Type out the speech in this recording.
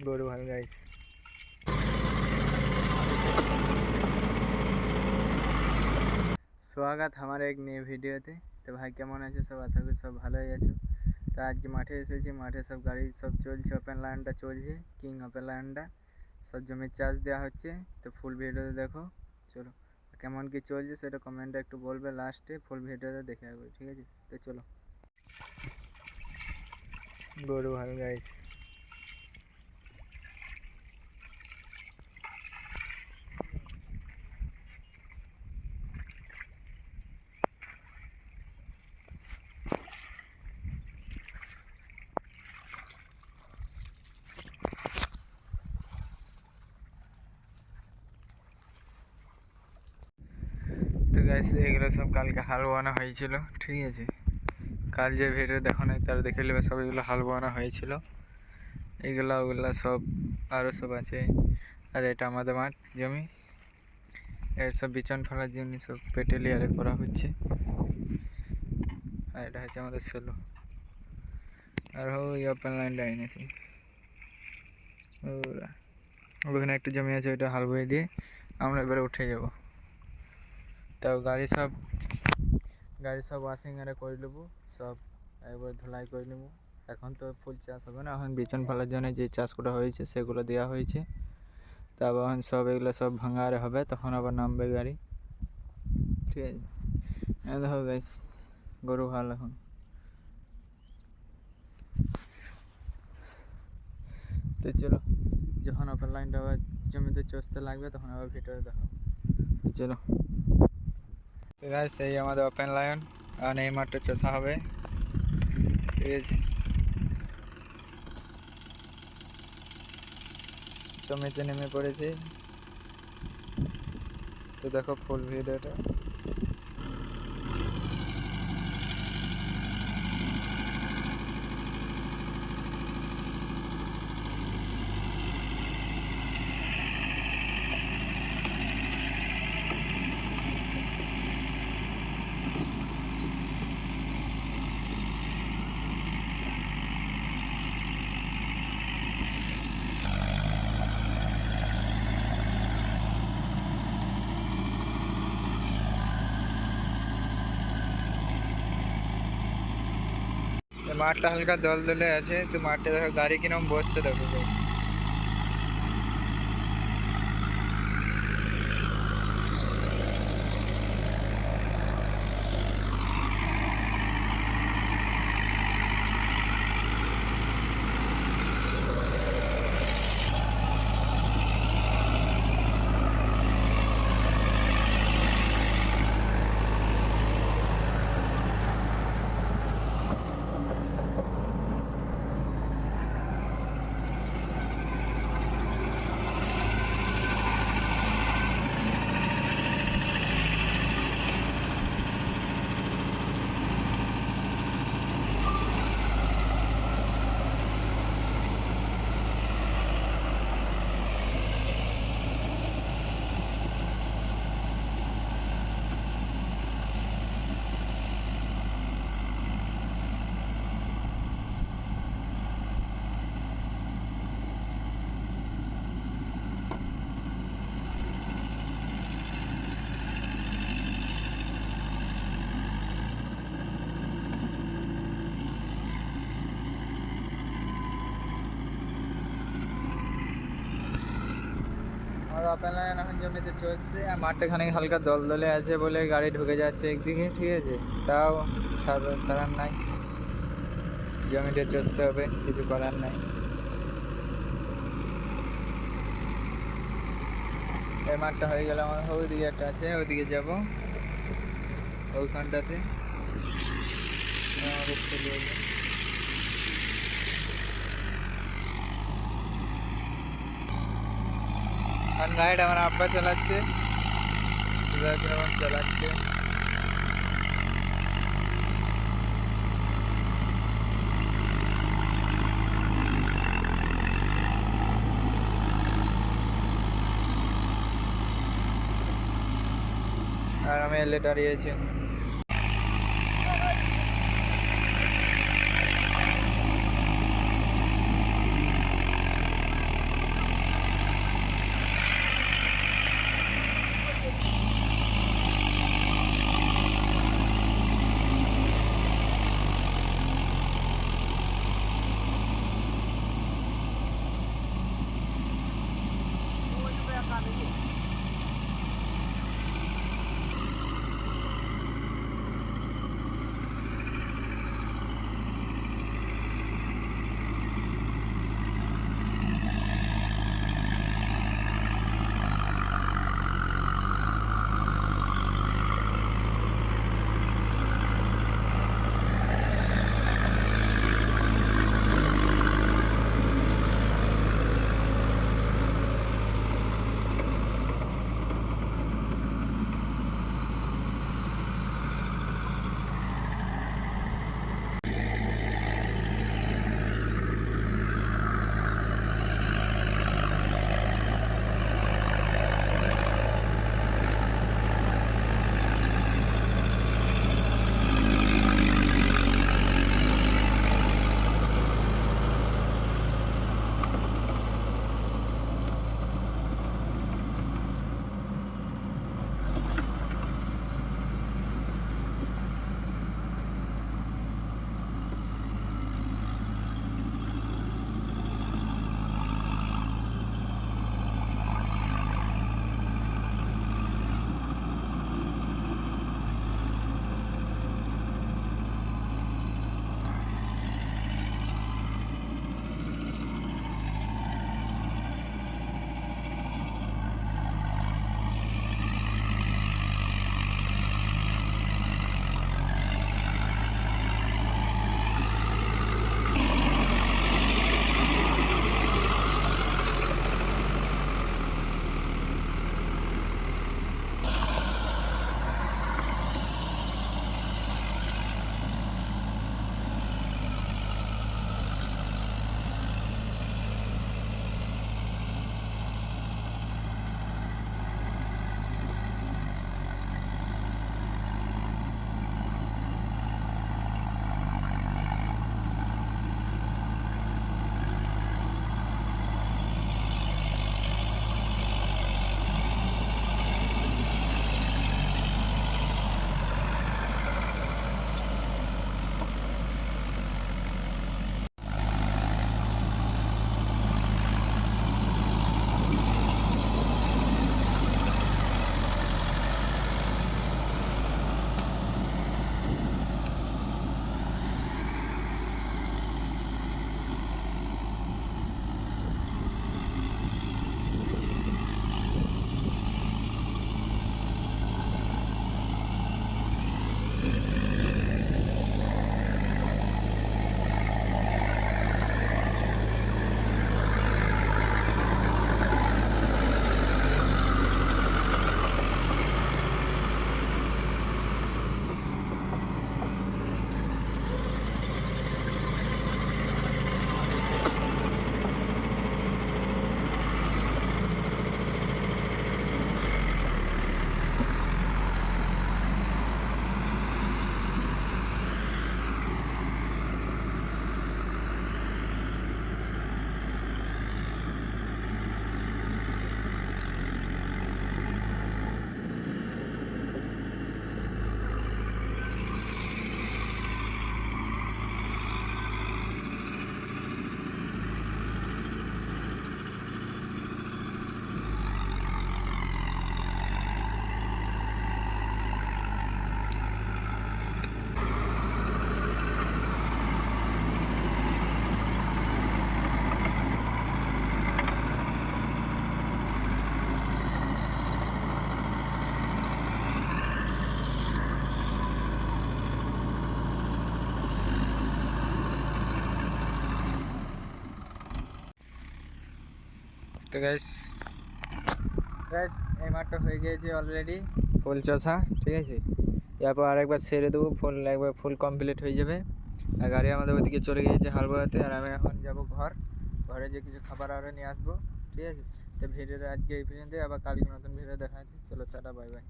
Good morning guys. स्वागत हमारे एक नए भिडियोते। तो भाई केमन आछो सब? आशा करी सब भालोई आछो। तो आज के माठे एसेছি, माठे सब गाड़ी सब चलছে, ओपन लाइनটা চলছে, কিং ওপেন লাইনটা সব জমি চার্জ দেওয়া হচ্ছে। তো ফুল ভিডিওতে দেখো। চলো কেমন কি চলছে সেটা কমেন্টে একটু বলবে, লাস্টে ফুল ভিডিওতে দেখে আসবে, ঠিক আছে? তো চলো গরু ভালো গাইস। তো গাইস এগুলো সব কালকে হাল বোয়ানো হয়েছিল, ঠিক আছে? কাল যে ভিডিও দেখো নাই তার দেখে নেবে, সব এগুলো হাল বোয়ানো হয়েছিল। এগুলা ওগুলা সব আরও সব আছে। আর এটা আমাদের মাঠ জমি, এর সব বিচন ফেলার জন্য সব পেটেলিয়ারে করা হচ্ছে। আর এটা হচ্ছে আমাদের সেলো। আর ওই ওপেন লাইনটা এনেছি, ওখানে একটা জমি আছে, ওইটা হাল বয়ে দিয়ে আমরা এবারে উঠে যাব। তাও গাড়ি সব ওয়াশিং আরে করে নেবো, সব একবার ধুলাই করে নেবো। এখন তো ফুল চাষ হবে না, এখন বিচন ফেলার জন্য যে চাষ করা হয়েছে সেগুলো দেওয়া হয়েছে। তারপর এখন সব এগুলো সব ভাঙারে হবে, তখন আবার নামবে গাড়ি, ঠিক আছে? দেখো গাইস গরু হাল এখন। তো চলো, যখন ওপেন লাইনটা আবার জমিতে চষতে লাগবে তখন আবার ভিতরে দেখো। তো চলো গাইস, এই আমাদের ওপেন লাইন, আর এই মাঠটা চষা হবে, ঠিক আছে? জমিতে নেমে পড়েছি, তো দেখো ফুল ভিডিওটা। মাঠটা হালকা দল দলে আছে, তো মাঠটা দেখো গাড়ি কিরম বসছে দেখো। আর ওপেন লাইন এখন জমিতে চলছে, আর মাঠটা খানিক হালকা দলদলে আছে বলে গাড়ি ঢুকে যাচ্ছে একদিকে, ঠিক আছে? তাও ছাড়ার নাই, জমিতে চষতে হবে, কিছু করার নাই। এই মাঠটা হয়ে গেলে আমার ওইদিকে একটা আছে, ওইদিকে যাব, ওইখানটাতে আমাদের চলে যাবে। আর গাড়িটা আমার আব্বা চালাচ্ছে, চালাচ্ছে। আর আমি এলে দাঁড়িয়েছি। তো গাইস এই মাঠটা হয়ে গিয়েছে অলরেডি ফুল চষা, ঠিক আছে। এরপর আরেকবার ছেড়ে দেবো, ফুল একবার ফুল কমপ্লিট হয়ে যাবে। আর গাড়ি আমাদের ওইদিকে চলে গিয়েছে হাল বোয়াতে, আর আমি এখন যাব ঘরে যে কিছু খাবার আরও নিয়ে আসবো, ঠিক আছে। তো ভিডিওটা আজকে এই পর্যন্তই, আবার কালকে নতুন ভিডিও দেখা আছে। চলো টাটা, বাই বাই।